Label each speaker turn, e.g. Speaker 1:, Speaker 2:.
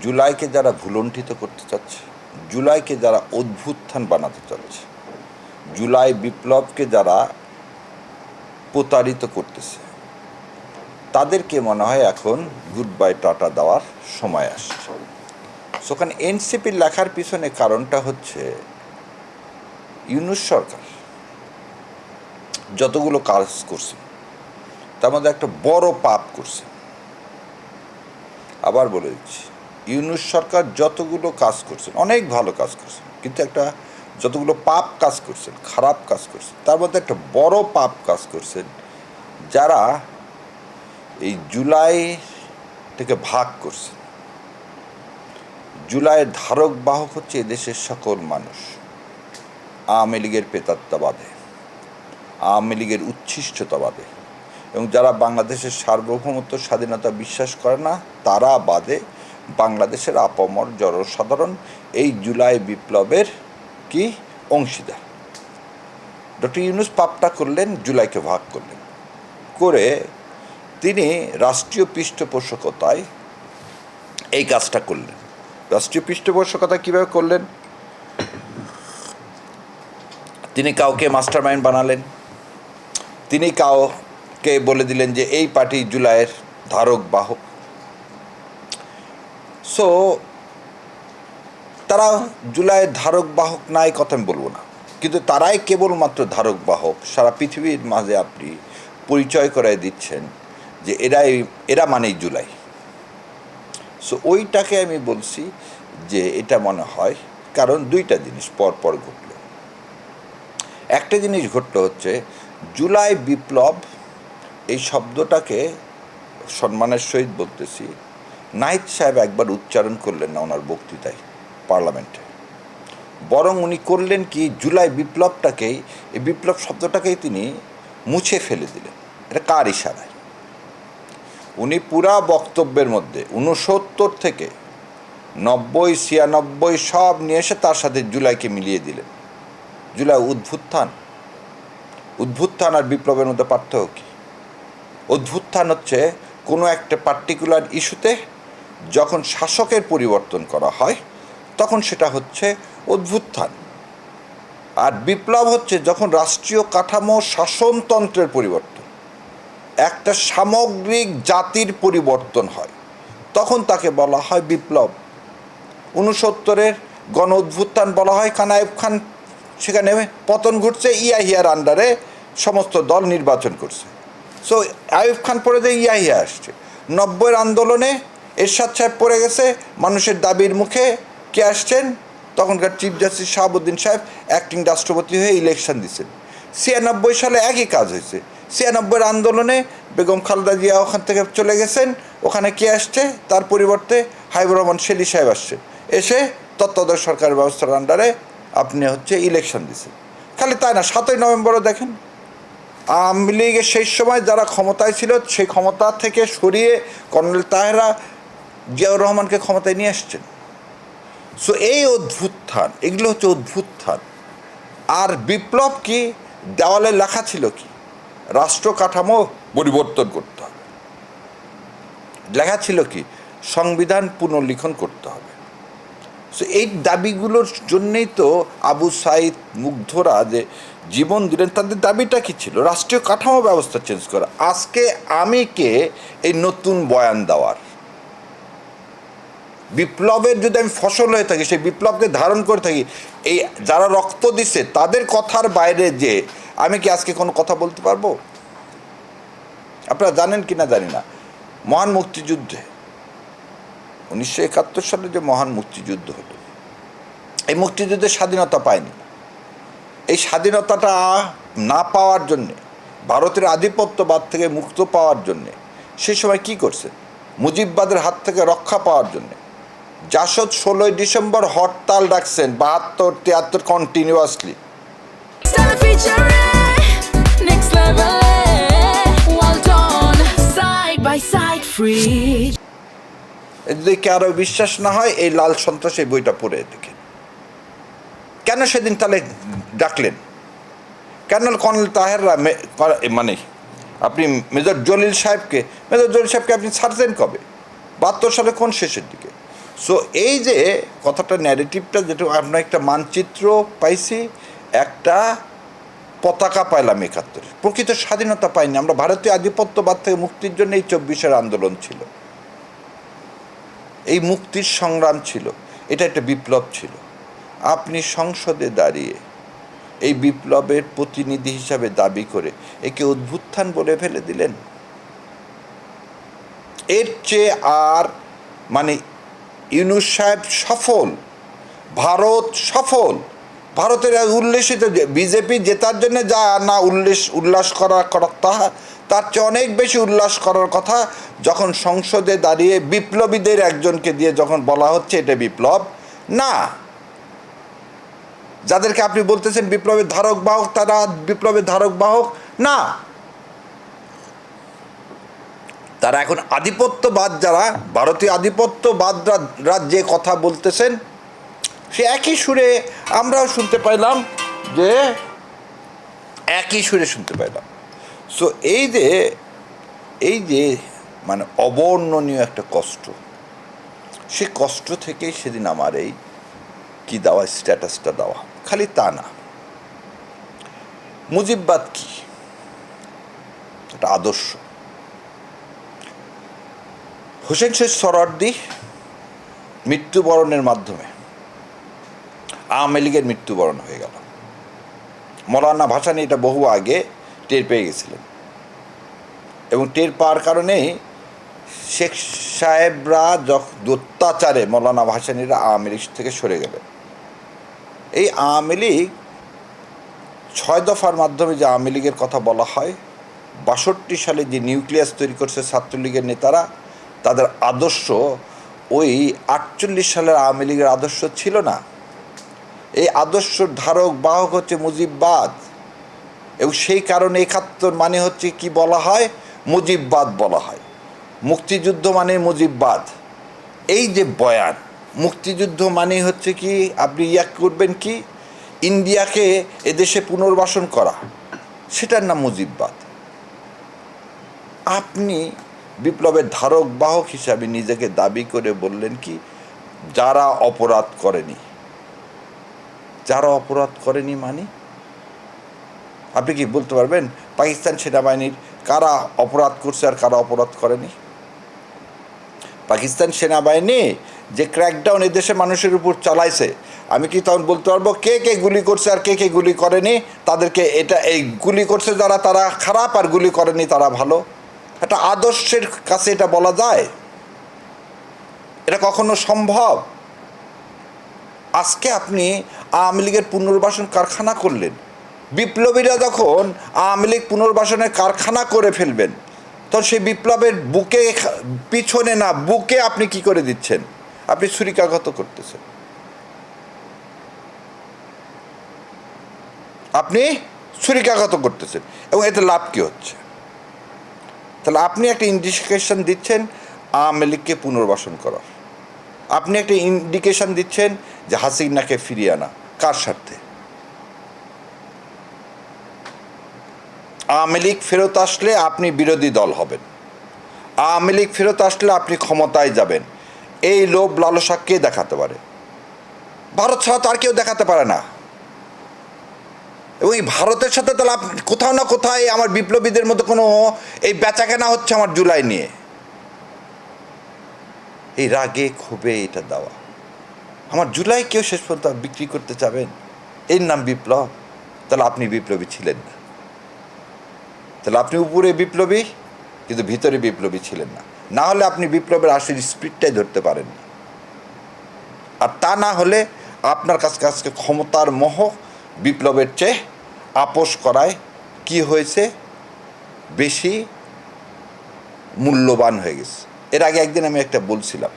Speaker 1: জুলাইকে যারা ভুলণ্ঠিত করতে চাচ্ছে, জুলাইকে যারা অভ্যুত্থান বানাতে চাচ্ছে, জুলাই বিপ্লবকে যারা প্রতারিত করতেছে, তাদেরকে মনে হয় এখন গুড বাই টাটা দেওয়ার সময় আসছে। ওখানে এনসিপির লেখার পিছনে কারণটা হচ্ছে ইউনূস সরকার যতগুলো কাজ করছে তার মধ্যে একটা বড় পাপ করছে। আবার বলে দিচ্ছি, ইউনূস সরকার যতগুলো কাজ করছেন, অনেক ভালো কাজ করছেন, কিন্তু একটা যতগুলো পাপ কাজ করছেন, খারাপ কাজ করছেন, তার মধ্যে একটা বড় পাপ কাজ করছেন যারা এই জুলাই থেকে ভাগ করছেন। জুলাইয়ের ধারক বাহক হচ্ছে এদেশের সকল মানুষ। আওয়ামী লীগের প্রেতাত্মাবাদে, আওয়ামী লীগের উচ্ছিষ্টতাবাদে, এবং যারা বাংলাদেশের সার্বভৌমত্ব স্বাধীনতা বিশ্বাস করে না তারা বাদে বাংলাদেশের আপামর জনসাধারণ এই জুলাই বিপ্লবের কি অংশীদার। ডক্টর ইউনূস পাপটা করলেন, জুলাইকে ভাগ করলেন, করে তিনি রাষ্ট্রীয় পৃষ্ঠপোষকতায় এই কাজটা করলেন। রাষ্ট্রীয় পৃষ্ঠপোষকতা কীভাবে করলেন? তিনি কাউকে মাস্টার মাইন্ড বানালেন, তিনি কাউকে বলে দিলেন যে এই পার্টি জুলাইয়ের ধারক বাহক। সো তারা জুলাইয়ের ধারক বাহক নাই কথা আমি বলবো না, কিন্তু তারাই কেবলমাত্র ধারক বাহক। সারা পৃথিবীর মাঝে আপনি পরিচয় করায় দিচ্ছেন যে এরা মানেই জুলাই। সো ওইটাকে আমি বলছি যে এটা মনে হয়, কারণ দুইটা জিনিস পর ঘটল। একটা জিনিস ঘটল হচ্ছে জুলাই বিপ্লব, এই শব্দটাকে সম্মানের সহিত বলতেছি, নাহিদ সাহেব একবার উচ্চারণ করলেন না ওনার বক্তৃতায় পার্লামেন্টে, বরং উনি করলেন কি জুলাই বিপ্লবটাকেই, এই বিপ্লব শব্দটাকেই তিনি মুছে ফেলে দিলেন। এটা কার ইশারায়? উনি পুরা বক্তব্যের মধ্যে 69 থেকে 90, 96 সব নিয়ে এসে তার সাথে জুলাইকে মিলিয়ে দিলেন। জুলাই উদ্ভুত্থান আর বিপ্লবের মধ্যে পার্থক্য কী? অভ্যুত্থান হচ্ছে কোনো একটা পার্টিকুলার ইস্যুতে যখন শাসকের পরিবর্তন করা হয় তখন সেটা হচ্ছে অভ্যুত্থান। আর বিপ্লব হচ্ছে যখন রাষ্ট্রীয় কাঠামো শাসনতন্ত্রের পরিবর্তন, একটা সামগ্রিক জাতির পরিবর্তন হয়, তখন তাকে বলা হয় বিপ্লব। 69-এর গণ অভ্যুত্থান বলা হয়, কারণ আইয়ুব খান সেখানে পতন ঘটছে, ইয়াহিয়ার আন্ডারে সমস্ত দল নির্বাচন করছে। সো আইয়ুব খান পরে যে ইয়াহিয়া আসছে। 90-এর আন্দোলনে এরশাদ সাহেব পড়ে গেছে, মানুষের দাবির মুখে কে আসছেন? তখনকার চিফ জাস্টিস শাহাবুদ্দিন সাহেব অ্যাক্টিং রাষ্ট্রপতি হয়ে ইলেকশন দিচ্ছেন। 96 সালে একই কাজ হয়েছে। 96-এর আন্দোলনে বেগম খালেদা জিয়া ওখান থেকে চলে গেছেন, ওখানে কে আসছে? তার পরিবর্তে হাবিবুর রহমান শেলী সাহেব আসছেন, এসে তত্ত্বাবধায়ক সরকারের ব্যবস্থার আন্ডারে আপনি ইলেকশন দিচ্ছেন। খালি তাই না, 7ই নভেম্বরও দেখেন আওয়ামী লীগের সেই সময় যারা ক্ষমতায় ছিল সেই ক্ষমতা থেকে সরিয়ে কর্নেল তাহেরা জিয়াউর রহমানকে ক্ষমতায় নিয়ে আসছেন। সো এই অভ্যুত্থান, এগুলো হচ্ছে অভ্যুত্থান। আর বিপ্লব কি? দেওয়ালে লেখা ছিল কি? রাষ্ট্র কাঠামো পরিবর্তন করতে হবে। লেখা ছিল কি? সংবিধান পুনর্লিখন করতে হবে। সো এই দাবিগুলোর জন্যেই তো আবু সাইদ, মুগ্ধরা যে জীবন দিলেন, তাদের দাবিটা কী ছিল? রাষ্ট্রীয় কাঠামো ব্যবস্থা চেঞ্জ করা। আজকে আমি কে এই নতুন বয়ান দেওয়ার? বিপ্লবের যদি আমি ফসল হয়ে থাকি, সেই বিপ্লবকে ধারণ করে থাকি, এই যারা রক্ত দিছে তাদের কথার বাইরে যে আমি কি আজকে কোনো কথা বলতে পারবো? আপনারা জানেন কি না জানি না, মহান মুক্তিযুদ্ধে 1971 সালে যে মহান মুক্তিযুদ্ধ হলো, এই মুক্তিযুদ্ধে স্বাধীনতা পায়নি। এই স্বাধীনতাটা না পাওয়ার জন্যে, ভারতের আধিপত্যবাদ থেকে মুক্ত পাওয়ার জন্যে সেই সময় কী করছে? মুজিববাদের হাত থেকে রক্ষা পাওয়ার জন্যে জাসদ 16ই ডিসেম্বর হরতাল ডাকছেন, 72-73 কন্টিনিউয়াসলি। যদি কারো বিশ্বাস না হয় এই লাল সন্ত্রাস এই বইটা পড়ে দেখেন। কেন সেদিন তাহলে ডাকলেন? কেন কর্নেল তাহেররা মানে আপনি মেজর জলিল সাহেবকে আপনি ছাড়তেন কবে? 72 সালে কোন শেষের দিকে? সো এই যে কথাটা ন্যারেটিভটা, যেটা আমরা একটা মানচিত্র পাইছি, একটা পতাকা পাইলাম 71, প্রকৃত স্বাধীনতা পাইনি আমরা। ভারতীয় আধিপত্যবাদ থেকে মুক্তির জন্য এই 24-এর আন্দোলন ছিল, এই মুক্তির সংগ্রাম ছিল, এটা একটা বিপ্লব ছিল। আপনি সংসদে দাঁড়িয়ে এই বিপ্লবের প্রতিনিধি হিসাবে দাবি করে একে অভ্যুত্থান বলে ফেলে দিলেন। এর চেয়ে আর মানে ইউনূস সাহেব সফল, ভারত সফল, ভারতের উল্লেসিত বিজেপি জেতার জন্য যা না উল্লাস করার তার চেয়ে অনেক বেশি উল্লাস করার কথা যখন সংসদে দাঁড়িয়ে বিপ্লবীদের একজনকে দিয়ে যখন বলা হচ্ছে এটা বিপ্লব না। যাদেরকে আপনি বলতেছেন বিপ্লবের ধারক বাহক, তারা বিপ্লবের ধারক বাহক না, তারা এখন আধিপত্যবাদ, যারা ভারতীয় আধিপত্যবাদরা যে কথা বলতেছেন সে একই সুরে আমরাও শুনতে পাইলাম, যে একই সুরে শুনতে পাইলাম। সো এই যে মানে অবর্ণনীয় একটা কষ্ট, সে কষ্ট থেকেই সেদিন আমার এই কি দেওয়া, স্ট্যাটাসটা দেওয়া। খালি তা না, মুজিববাদ কি একটা আদর্শ। হোসেন শেখ সোহরাওয়ার্দী মৃত্যুবরণের মাধ্যমে আওয়ামী লীগের মৃত্যুবরণ হয়ে গেল। মৌলানা ভাসানী এটা বহু আগে টের পেয়ে গেছিলেন, এবং টের পাওয়ার কারণেই শেখ সাহেবরা অত্যাচারে মৌলানা ভাসানীরা আওয়ামী লীগ থেকে সরে গেলেন। এই আওয়ামী লীগ 6 দফার মাধ্যমে যে আওয়ামী লীগের কথা বলা হয়, 62 সালে যে নিউক্লিয়াস তৈরি করছে ছাত্রলীগের নেতারা, তাদের আদর্শ ওই 48 সালের আওয়ামী লীগের আদর্শ ছিল না। এই আদর্শর ধারক বাহক হচ্ছে মুজিববাদ, এবং সেই কারণে 71 মানে হচ্ছে কি বলা হয়, মুজিববাদ বলা হয়। মুক্তিযুদ্ধ মানে মুজিববাদ। এই যে বয়ান, মুক্তিযুদ্ধ মানে হচ্ছে কি, আপনি করবেন কি, ইন্ডিয়াকে এদেশে পুনর্বাসন করা, সেটার নাম মুজিববাদ। আপনি বিপ্লবের ধারক বাহক হিসাবে নিজেকে দাবি করে বললেন কি, যারা অপরাধ করেনি, যারা অপরাধ করেনি মানে আপনি কি বলতে পারবেন পাকিস্তান সেনাবাহিনীর কারা অপরাধ করছে আর কারা অপরাধ করেনি? পাকিস্তান সেনাবাহিনী যে ক্র্যাকডাউন এদেশে মানুষের উপর চালাইছে, আমি কি তখন বলতে পারবো কে কে গুলি করছে আর কে কে গুলি করেনি? তাদেরকে এটা, এই গুলি করছে যারা তারা খারাপ, আর গুলি করেনি তারা ভালো? একটা আদর্শের কাছে এটা বলা যায়? এটা কখনো সম্ভব? আজকে আপনি আওয়ামী লীগের পুনর্বাসন কারখানা করলেন। বিপ্লবীরা যখন আওয়ামী লীগ পুনর্বাসনের কারখানা করে ফেলবেন, তখন সেই বিপ্লবের বুকে, পিছনে না বুকে আপনি কি করে দিচ্ছেন? আপনি ছুরিকাঘাত করতেছেন, আপনি ছুরিকাঘাত করতেছেন, এবং এতে লাভ কী হচ্ছে? তাহলে আপনি একটা ইন্ডিকেশন দিচ্ছেন আওয়ামী লীগকে পুনর্বাসন করার, আপনি একটা ইন্ডিকেশন দিচ্ছেন যে হাসিনাকে ফিরিয়ে আনা। কার স্বার্থে? আওয়ামী লীগ ফেরত আসলে আপনি বিরোধী দল হবেন, আওয়ামী লীগ ফেরত আসলে আপনি ক্ষমতায় যাবেন, এই লোভ লালসা কে দেখাতে পারে? ভারত ছাড়া তো আর কেউ দেখাতে পারে না। এবং এই ভারতের সাথে তাহলে কোথাও না কোথায় আমার বিপ্লবীদের মধ্যে কোনো এই বেচাকেনা হচ্ছে আমার জুলাই নিয়ে, এই রাগে ক্ষোভে এটা দেওয়া। আমার জুলাই কেউ শেষ পর্যন্ত বিক্রি করতে চাবেন, এর নাম বিপ্লব? তাহলে আপনি বিপ্লবী ছিলেন না। তাহলে আপনি উপরে বিপ্লবী কিন্তু ভিতরে বিপ্লবী ছিলেন না। না হলে আপনি বিপ্লবের আসল স্পিরিটটাই ধরতে পারেন না। আর তা না হলে আপনার কাছে আজকে ক্ষমতার মোহ বিপ্লবের চেয়ে আপোষ করায় কি হয়েছে, বেশি মূল্যবান হয়ে গেছে। এর আগে একদিন আমি একটা বলছিলাম,